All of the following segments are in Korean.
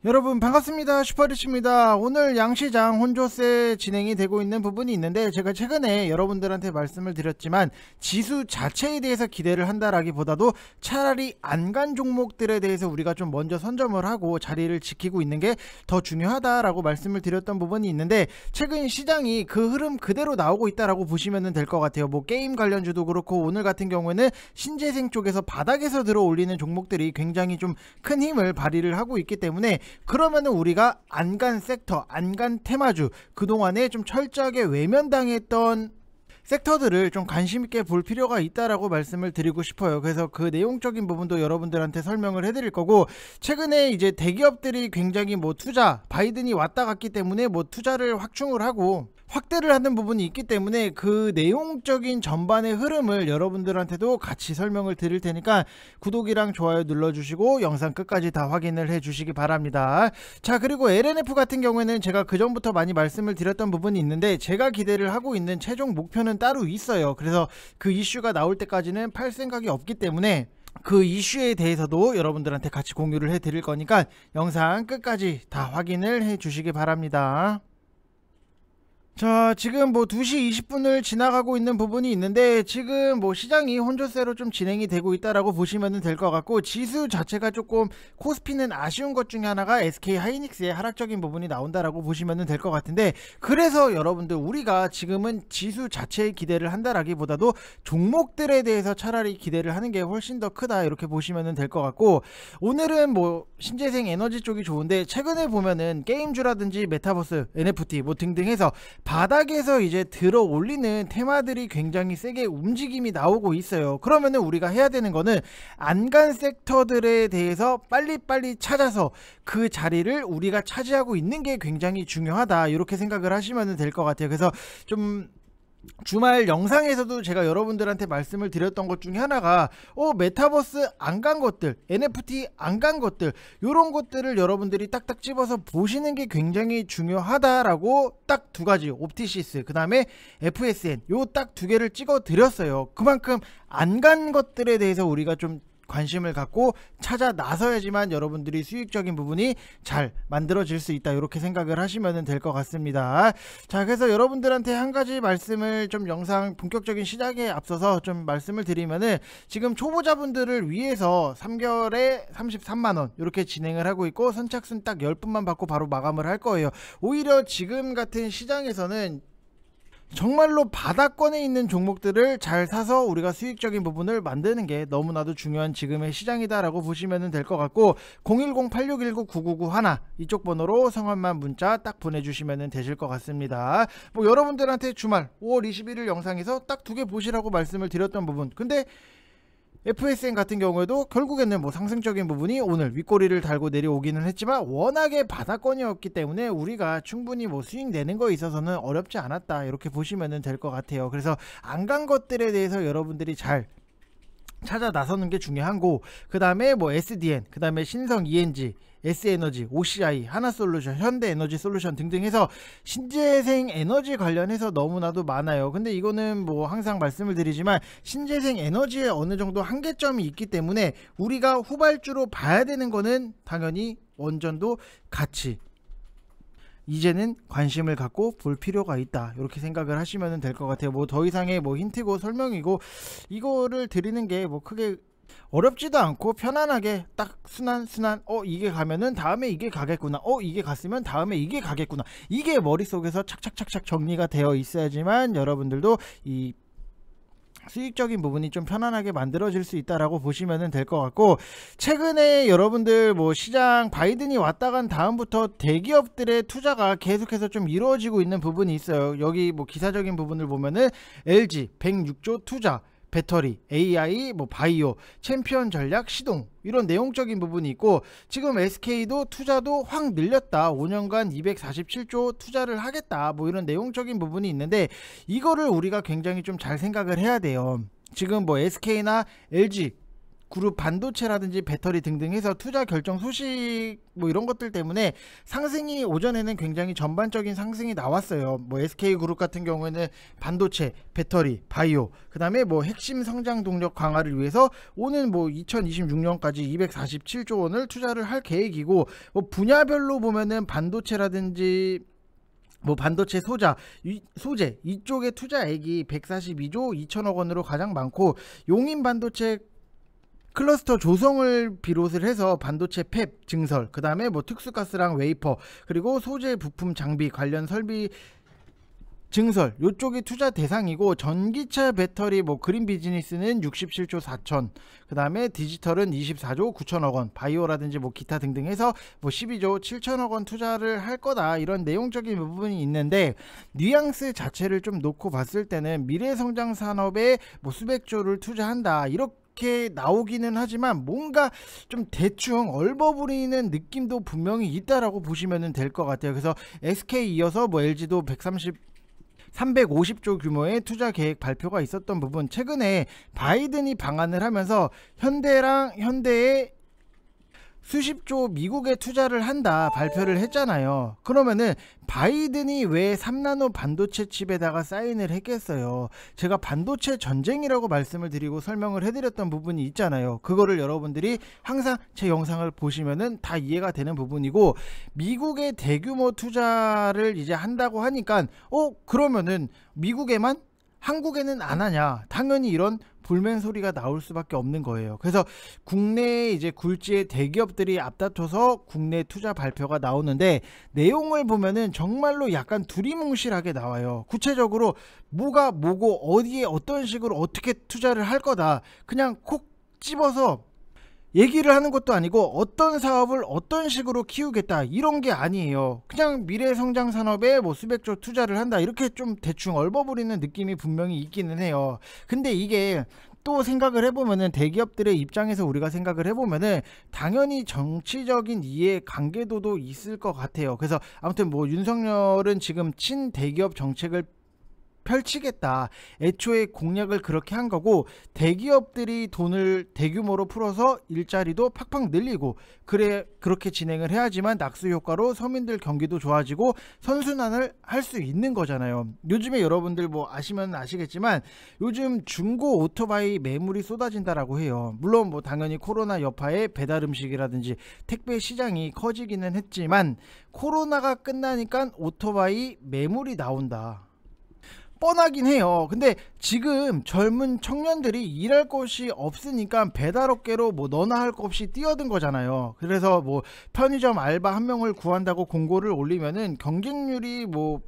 여러분 반갑습니다. 슈퍼리치입니다. 오늘 양시장 혼조세 진행이 되고 있는 부분이 있는데, 제가 최근에 여러분들한테 말씀을 드렸지만 지수 자체에 대해서 기대를 한다라기보다도 차라리 안 간 종목들에 대해서 우리가 좀 먼저 선점을 하고 자리를 지키고 있는 게 더 중요하다라고 말씀을 드렸던 부분이 있는데, 최근 시장이 그 흐름 그대로 나오고 있다라고 보시면 될 것 같아요. 뭐 게임 관련주도 그렇고, 오늘 같은 경우에는 신재생 쪽에서 바닥에서 들어 올리는 종목들이 굉장히 좀 큰 힘을 발휘를 하고 있기 때문에, 그러면은 우리가 안 간 섹터, 안 간 테마주, 그동안에 좀 철저하게 외면당했던 섹터들을 좀 관심있게 볼 필요가 있다라고 말씀을 드리고 싶어요. 그래서 그 내용적인 부분도 여러분들한테 설명을 해드릴 거고, 최근에 이제 대기업들이 굉장히 뭐 투자, 바이든이 왔다 갔기 때문에 뭐 투자를 확충을 하고 확대를 하는 부분이 있기 때문에, 그 내용적인 전반의 흐름을 여러분들한테도 같이 설명을 드릴 테니까 구독이랑 좋아요 눌러주시고 영상 끝까지 다 확인을 해 주시기 바랍니다. 자, 그리고 LNF 같은 경우에는 제가 그 전부터 많이 말씀을 드렸던 부분이 있는데, 제가 기대를 하고 있는 최종 목표는 따로 있어요. 그래서 그 이슈가 나올 때까지는 팔 생각이 없기 때문에 그 이슈에 대해서도 여러분들한테 같이 공유를 해 드릴 거니까 영상 끝까지 다 확인을 해 주시기 바랍니다. 자, 지금 뭐 2시 20분을 지나가고 있는 부분이 있는데, 지금 뭐 시장이 혼조세로 좀 진행이 되고 있다라고 보시면 될 것 같고, 지수 자체가 조금 코스피는 아쉬운 것 중에 하나가 SK 하이닉스의 하락적인 부분이 나온다라고 보시면 될 것 같은데, 그래서 여러분들 우리가 지금은 지수 자체에 기대를 한다라기보다도 종목들에 대해서 차라리 기대를 하는 게 훨씬 더 크다, 이렇게 보시면 될 것 같고, 오늘은 뭐 신재생 에너지 쪽이 좋은데, 최근에 보면은 게임주라든지 메타버스, NFT 뭐 등등 해서 바닥에서 이제 들어 올리는 테마들이 굉장히 세게 움직임이 나오고 있어요. 그러면은 우리가 해야 되는 거는 안 간 섹터들에 대해서 빨리빨리 찾아서 그 자리를 우리가 차지하고 있는 게 굉장히 중요하다, 이렇게 생각을 하시면 될 것 같아요. 그래서 좀 주말 영상에서도 제가 여러분들한테 말씀을 드렸던 것 중에 하나가, 메타버스 안 간 것들, NFT 안 간 것들, 요런 것들을 여러분들이 딱딱 집어서 보시는 게 굉장히 중요하다라고 딱 두 가지, 옵티시스 그 다음에 FSN, 요 딱 두 개를 찍어 드렸어요. 그만큼 안 간 것들에 대해서 우리가 좀 관심을 갖고 찾아 나서야지만 여러분들이 수익적인 부분이 잘 만들어질 수 있다, 이렇게 생각을 하시면 될 것 같습니다. 자, 그래서 여러분들한테 한 가지 말씀을 좀 영상 본격적인 시작에 앞서서 좀 말씀을 드리면은, 지금 초보자분들을 위해서 3개월에 33만원 이렇게 진행을 하고 있고, 선착순 딱 10분만 받고 바로 마감을 할 거예요. 오히려 지금 같은 시장에서는 정말로 바닥권에 있는 종목들을 잘 사서 우리가 수익적인 부분을 만드는 게 너무나도 중요한 지금의 시장이다라고 보시면 될 것 같고, 010-8619-9991 이쪽 번호로 성함만 문자 딱 보내주시면 되실 것 같습니다. 뭐 여러분들한테 주말 5월 21일 영상에서 딱 두 개 보시라고 말씀을 드렸던 부분, 근데 FSN 같은 경우에도 결국에는 뭐 상승적인 부분이 오늘 윗꼬리를 달고 내려오기는 했지만, 워낙에 바닥권이었기 때문에 우리가 충분히 뭐 수익 내는 거에 있어서는 어렵지 않았다, 이렇게 보시면 될 것 같아요. 그래서 안 간 것들에 대해서 여러분들이 잘 찾아 나서는 게 중요한 거, 그 다음에 뭐 SDN, 그 다음에 신성 ENG, S에너지, OCI, 하나솔루션, 현대에너지솔루션 등등 해서 신재생 에너지 관련해서 너무나도 많아요. 근데 이거는 뭐 항상 말씀을 드리지만, 신재생 에너지에 어느 정도 한계점이 있기 때문에 우리가 후발주로 봐야 되는 거는 당연히 원전도 같이 이제는 관심을 갖고 볼 필요가 있다, 이렇게 생각을 하시면 될 것 같아요. 뭐 더 이상의 뭐 힌트고 설명이고 이거를 드리는 게 뭐 크게 어렵지도 않고, 편안하게 딱 순환 이게 가면은 다음에 이게 가겠구나, 이게 갔으면 다음에 이게 가겠구나, 이게 머릿속에서 착착착착 정리가 되어 있어야지만 여러분들도 이 수익적인 부분이 좀 편안하게 만들어질 수 있다라고 보시면 될 것 같고, 최근에 여러분들 뭐 시장 바이든이 왔다 간 다음부터 대기업들의 투자가 계속해서 좀 이루어지고 있는 부분이 있어요. 여기 뭐 기사적인 부분을 보면은 LG 106조 투자, 배터리, AI, 뭐 바이오, 챔피언 전략 시동, 이런 내용적인 부분이 있고, 지금 SK도 투자도 확 늘렸다, 5년간 247조 투자를 하겠다, 뭐 이런 내용적인 부분이 있는데, 이거를 우리가 굉장히 좀 잘 생각을 해야 돼요. 지금 뭐 SK나 LG 그룹 반도체라든지 배터리 등등 해서 투자 결정 소식 뭐 이런 것들 때문에 상승이 오전에는 굉장히 전반적인 상승이 나왔어요. 뭐 SK그룹 같은 경우에는 반도체, 배터리, 바이오, 그 다음에 뭐 핵심 성장 동력 강화를 위해서 오는 뭐 2026년까지 247조 원을 투자를 할 계획이고, 뭐 분야별로 보면은 반도체라든지 뭐 반도체 소재 이쪽에 투자액이 142조 2천억 원으로 가장 많고, 용인 반도체 클러스터 조성을 비롯을 해서 반도체 팹 증설, 그 다음에 뭐 특수가스랑 웨이퍼, 그리고 소재 부품 장비 관련 설비 증설, 요쪽이 투자 대상이고, 전기차 배터리 뭐 그린 비즈니스는 67조 4천, 그 다음에 디지털은 24조 9천억 원, 바이오라든지 뭐 기타 등등 해서 뭐 12조 7천억 원 투자를 할 거다, 이런 내용적인 부분이 있는데, 뉘앙스 자체를 좀 놓고 봤을 때는 미래성장 산업에 뭐 수백조를 투자한다 이렇게 나오기는 하지만 뭔가 좀 대충 얼버무리는 느낌도 분명히 있다라고 보시면 될 것 같아요. 그래서 SK 이어서 뭐 LG도 350조 규모의 투자 계획 발표가 있었던 부분, 최근에 바이든이 방한을 하면서 현대의 수십조 미국에 투자를 한다 발표를 했잖아요. 그러면은 바이든이 왜 3나노 반도체 칩에다가 사인을 했겠어요? 제가 반도체 전쟁이라고 말씀을 드리고 설명을 해드렸던 부분이 있잖아요. 그거를 여러분들이 항상 제 영상을 보시면은 다 이해가 되는 부분이고, 미국의 대규모 투자를 이제 한다고 하니까 그러면은 미국에만, 한국에는 안 하냐, 당연히 이런 불멘 소리가 나올 수밖에 없는 거예요. 그래서 국내에 이제 굴지의 대기업들이 앞다퉈서 국내 투자 발표가 나오는데, 내용을 보면은 정말로 약간 두리뭉실하게 나와요. 구체적으로 뭐가 뭐고 어디에 어떤 식으로 어떻게 투자를 할 거다 그냥 콕 집어서 얘기를 하는 것도 아니고, 어떤 사업을 어떤 식으로 키우겠다 이런 게 아니에요. 그냥 미래성장 산업에 뭐 수백조 투자를 한다 이렇게 좀 대충 얼버무리는 느낌이 분명히 있기는 해요. 근데 이게 또 생각을 해보면은, 대기업들의 입장에서 우리가 생각을 해보면은 당연히 정치적인 이해 관계도도 있을 것 같아요. 그래서 아무튼 뭐 윤석열은 지금 친대기업 정책을 펼치겠다, 애초에 공약을 그렇게 한 거고, 대기업들이 돈을 대규모로 풀어서 일자리도 팍팍 늘리고, 그렇게 진행을 해야지만 낙수 효과로 서민들 경기도 좋아지고 선순환을 할 수 있는 거잖아요. 요즘에 여러분들 뭐 아시면 아시겠지만 요즘 중고 오토바이 매물이 쏟아진다라고 해요. 물론 뭐 당연히 코로나 여파에 배달 음식이라든지 택배 시장이 커지기는 했지만, 코로나가 끝나니까 오토바이 매물이 나온다, 뻔하긴 해요. 근데 지금 젊은 청년들이 일할 곳이 없으니까 배달업계로 뭐 너나 할 것 없이 뛰어든 거잖아요. 그래서 뭐 편의점 알바 한 명을 구한다고 공고를 올리면은 경쟁률이 뭐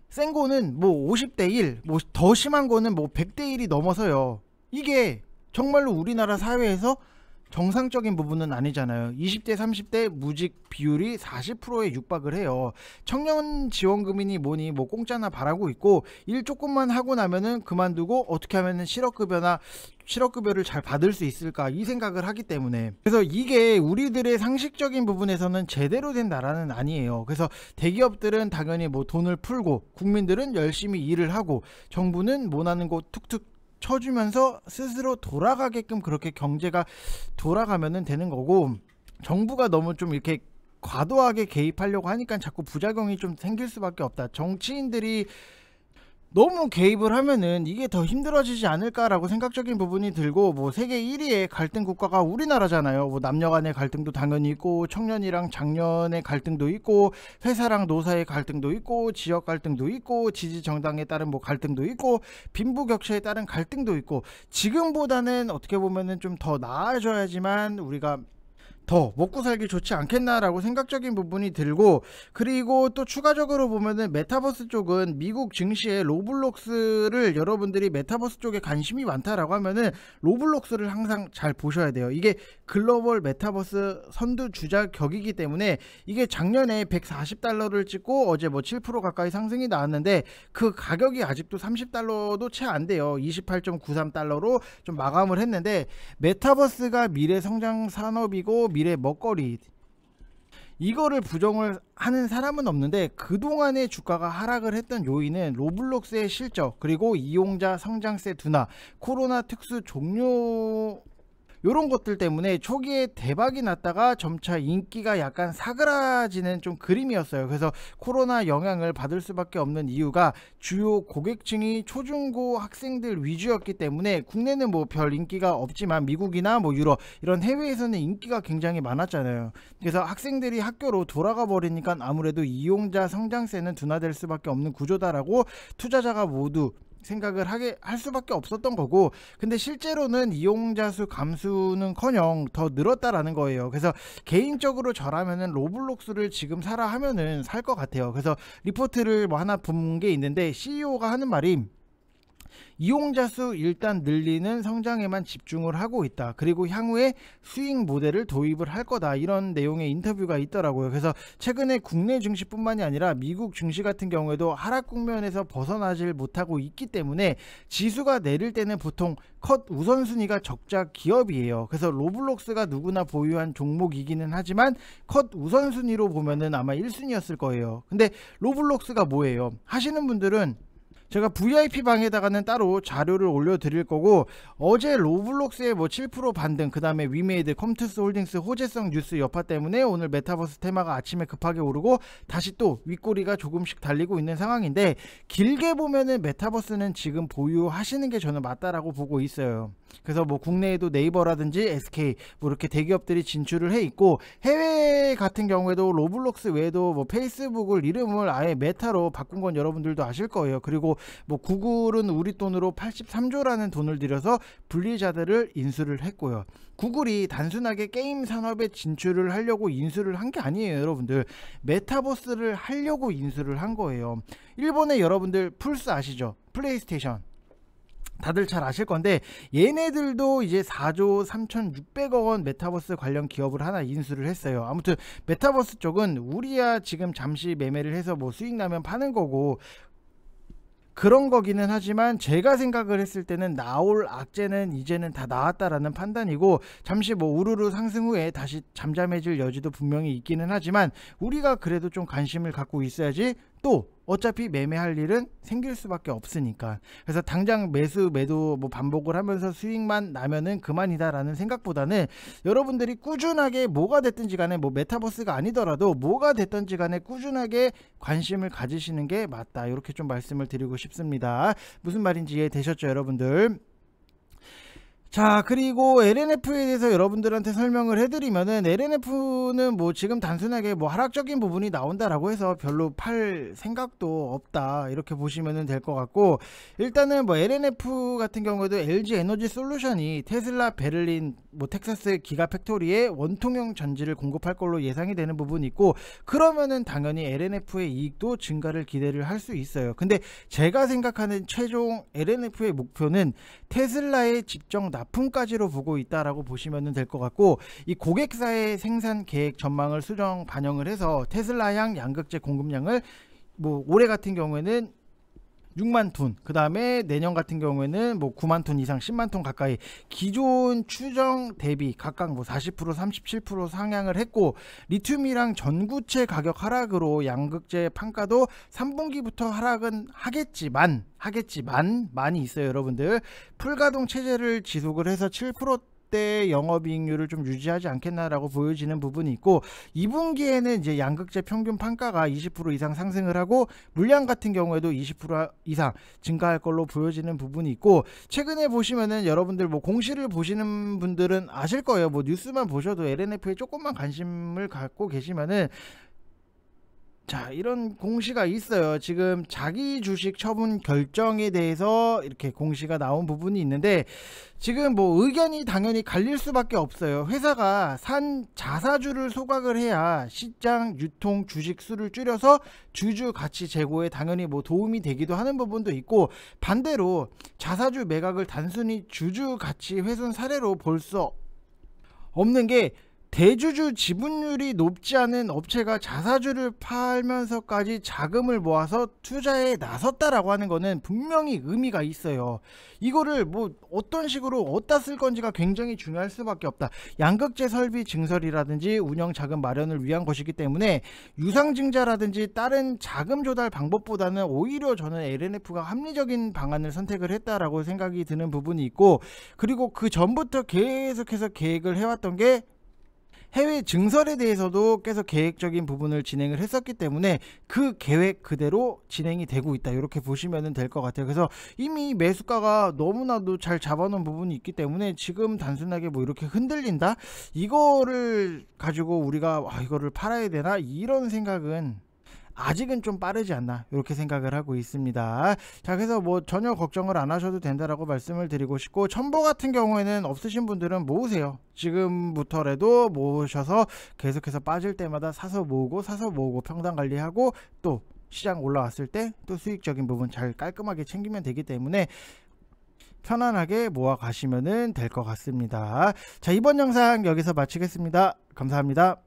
센 거는 뭐 50대 1, 뭐 더 심한 거는 뭐 100대 1이 넘어서요. 이게 정말로 우리나라 사회에서 정상적인 부분은 아니잖아요. 20대 30대 무직 비율이 40%에 육박을 해요. 청년 지원금이니 뭐니 뭐 공짜나 바라고 있고, 일 조금만 하고 나면은 그만두고 어떻게 하면은 실업급여를 잘 받을 수 있을까, 이 생각을 하기 때문에. 그래서 이게 우리들의 상식적인 부분에서는 제대로 된 나라는 아니에요. 그래서 대기업들은 당연히 뭐 돈을 풀고, 국민들은 열심히 일을 하고, 정부는 못하는 거 툭툭 쳐주면서 스스로 돌아가게끔 그렇게 경제가 돌아가면 되는 거고, 정부가 너무 좀 이렇게 과도하게 개입하려고 하니까 자꾸 부작용이 좀 생길 수밖에 없다. 정치인들이 너무 개입을 하면은 이게 더 힘들어지지 않을까라고 생각적인 부분이 들고, 뭐 세계 1위의 갈등 국가가 우리나라잖아요. 뭐 남녀 간의 갈등도 당연히 있고, 청년이랑 장년의 갈등도 있고, 회사랑 노사의 갈등도 있고, 지역 갈등도 있고, 지지 정당에 따른 뭐 갈등도 있고, 빈부격차에 따른 갈등도 있고, 지금보다는 어떻게 보면은 좀 더 나아져야지만 우리가 더 먹고 살기 좋지 않겠나라고 생각적인 부분이 들고, 그리고 또 추가적으로 보면은 메타버스 쪽은 미국 증시에 로블록스를, 여러분들이 메타버스 쪽에 관심이 많다라고 하면은 로블록스를 항상 잘 보셔야 돼요. 이게 글로벌 메타버스 선두주자 격이기 때문에, 이게 작년에 140달러를 찍고 어제 뭐 7% 가까이 상승이 나왔는데, 그 가격이 아직도 30달러도 채 안 돼요. 28.93달러로 좀 마감을 했는데, 메타버스가 미래 성장 산업이고 미래 먹거리, 이거를 부정을 하는 사람은 없는데, 그동안의 주가가 하락을 했던 요인은 로블록스의 실적, 그리고 이용자 성장세 둔화, 코로나 특수 종료, 요런 것들 때문에 초기에 대박이 났다가 점차 인기가 약간 사그라지는 좀 그림이었어요. 그래서 코로나 영향을 받을 수밖에 없는 이유가 주요 고객층이 초중고 학생들 위주였기 때문에, 국내는 뭐 별 인기가 없지만 미국이나 뭐 유럽 이런 해외에서는 인기가 굉장히 많았잖아요. 그래서 학생들이 학교로 돌아가 버리니까 아무래도 이용자 성장세는 둔화될 수밖에 없는 구조다라고 투자자가 모두 생각을 할 수밖에 없었던 거고, 근데 실제로는 이용자 수 감수는커녕 더 늘었다라는 거예요. 그래서 개인적으로 저라면은 로블록스를 지금 사라 하면은 살 것 같아요. 그래서 리포트를 뭐 하나 본 게 있는데, CEO가 하는 말이 이용자 수 일단 늘리는 성장에만 집중을 하고 있다. 그리고 향후에 수익 모델을 도입을 할 거다. 이런 내용의 인터뷰가 있더라고요. 그래서 최근에 국내 증시뿐만이 아니라 미국 증시 같은 경우에도 하락 국면에서 벗어나질 못하고 있기 때문에 지수가 내릴 때는 보통 컷 우선순위가 적자 기업이에요. 그래서 로블록스가 누구나 보유한 종목이기는 하지만 컷 우선순위로 보면은 아마 1순위였을 거예요. 근데 로블록스가 뭐예요? 하시는 분들은 제가 VIP 방에다가는 따로 자료를 올려드릴 거고, 어제 로블록스의 뭐 7% 반등, 그 다음에 위메이드, 컴투스 홀딩스 호재성 뉴스 여파 때문에 오늘 메타버스 테마가 아침에 급하게 오르고 다시 또 윗꼬리가 조금씩 달리고 있는 상황인데, 길게 보면은 메타버스는 지금 보유하시는 게 저는 맞다라고 보고 있어요. 그래서 뭐 국내에도 네이버라든지 SK 뭐 이렇게 대기업들이 진출을 해 있고, 해외 같은 경우에도 로블록스 외에도 뭐 페이스북을 이름을 아예 메타로 바꾼 건 여러분들도 아실 거예요. 그리고 뭐 구글은 우리 돈으로 83조라는 돈을 들여서 블리자드를 인수를 했고요. 구글이 단순하게 게임 산업에 진출을 하려고 인수를 한 게 아니에요. 여러분들, 메타버스를 하려고 인수를 한 거예요. 일본의 여러분들 플스 아시죠? 플레이스테이션 다들 잘 아실 건데, 얘네들도 이제 4조 3,600억 원 메타버스 관련 기업을 하나 인수를 했어요. 아무튼 메타버스 쪽은 우리야 지금 잠시 매매를 해서 뭐 수익 나면 파는 거고 그런 거기는 하지만, 제가 생각을 했을 때는 나올 악재는 이제는 다 나왔다라는 판단이고, 잠시 뭐 우르르 상승 후에 다시 잠잠해질 여지도 분명히 있기는 하지만, 우리가 그래도 좀 관심을 갖고 있어야지 또 어차피 매매할 일은 생길 수밖에 없으니까. 그래서 당장 매도 뭐 반복을 하면서 수익만 나면은 그만이다라는 생각보다는, 여러분들이 꾸준하게 뭐가 됐든지 간에, 뭐 메타버스가 아니더라도 뭐가 됐든지 간에 꾸준하게 관심을 가지시는 게 맞다, 이렇게 좀 말씀을 드리고 싶습니다. 무슨 말인지 이해되셨죠, 여러분들? 자, 그리고 LNF에 대해서 여러분들한테 설명을 해드리면은, LNF는 뭐 지금 단순하게 뭐 하락적인 부분이 나온다라고 해서 별로 팔 생각도 없다, 이렇게 보시면 될 것 같고, 일단은 뭐 LNF 같은 경우에도 LG 에너지 솔루션이 테슬라 베를린 뭐 텍사스 기가 팩토리에 원통형 전지를 공급할 걸로 예상이 되는 부분이 있고, 그러면은 당연히 LNF의 이익도 증가를 기대를 할 수 있어요. 근데 제가 생각하는 최종 LNF의 목표는 테슬라의 직접 납품까지로 보고 있다라고 보시면 될 것 같고, 이 고객사의 생산 계획 전망을 수정 반영을 해서 테슬라향 양극재 공급량을 뭐 올해 같은 경우에는 6만 톤, 그 다음에 내년 같은 경우에는 뭐 9만 톤 이상, 10만 톤 가까이 기존 추정 대비 각각 뭐 40%, 37% 상향을 했고, 리튬이랑 전구체 가격 하락으로 양극재 판가도 3분기부터 하락은 하겠지만 많이 있어요. 여러분들, 풀가동 체제를 지속을 해서 7%대 영업이익률을 좀 유지하지 않겠나라고 보여지는 부분이 있고, 2분기에는 이제 양극재 평균 판가가 20% 이상 상승을 하고, 물량 같은 경우에도 20% 이상 증가할 걸로 보여지는 부분이 있고, 최근에 보시면은 여러분들 뭐 공시를 보시는 분들은 아실 거예요. 뭐 뉴스만 보셔도 LNF에 조금만 관심을 갖고 계시면은, 자, 이런 공시가 있어요. 지금 자기 주식 처분 결정에 대해서 이렇게 공시가 나온 부분이 있는데, 지금 뭐 의견이 당연히 갈릴 수밖에 없어요. 회사가 산 자사주를 소각을 해야 시장 유통 주식 수를 줄여서 주주 가치 제고에 당연히 뭐 도움이 되기도 하는 부분도 있고, 반대로 자사주 매각을 단순히 주주 가치 훼손 사례로 볼 수 없는 게, 대주주 지분율이 높지 않은 업체가 자사주를 팔면서까지 자금을 모아서 투자에 나섰다라고 하는 거는 분명히 의미가 있어요. 이거를 뭐 어떤 식으로 어디다 쓸 건지가 굉장히 중요할 수밖에 없다. 양극재 설비 증설이라든지 운영 자금 마련을 위한 것이기 때문에 유상증자라든지 다른 자금 조달 방법보다는 오히려 저는 LNF가 합리적인 방안을 선택을 했다라고 생각이 드는 부분이 있고, 그리고 그 전부터 계속해서 계획을 해왔던 게 해외 증설에 대해서도 계속 계획적인 부분을 진행을 했었기 때문에 그 계획 그대로 진행이 되고 있다, 이렇게 보시면 될 것 같아요. 그래서 이미 매수가가 너무나도 잘 잡아놓은 부분이 있기 때문에 지금 단순하게 뭐 이렇게 흔들린다, 이거를 가지고 우리가 이거를 팔아야 되나, 이런 생각은 아직은 좀 빠르지 않나, 이렇게 생각을 하고 있습니다. 자, 그래서 뭐 전혀 걱정을 안 하셔도 된다라고 말씀을 드리고 싶고, 첨보 같은 경우에는 없으신 분들은 모으세요. 지금부터라도 모으셔서 계속해서 빠질 때마다 사서 모으고 평단 관리하고, 또 시장 올라왔을 때 또 수익적인 부분 잘 깔끔하게 챙기면 되기 때문에 편안하게 모아 가시면 될 것 같습니다. 자, 이번 영상 여기서 마치겠습니다. 감사합니다.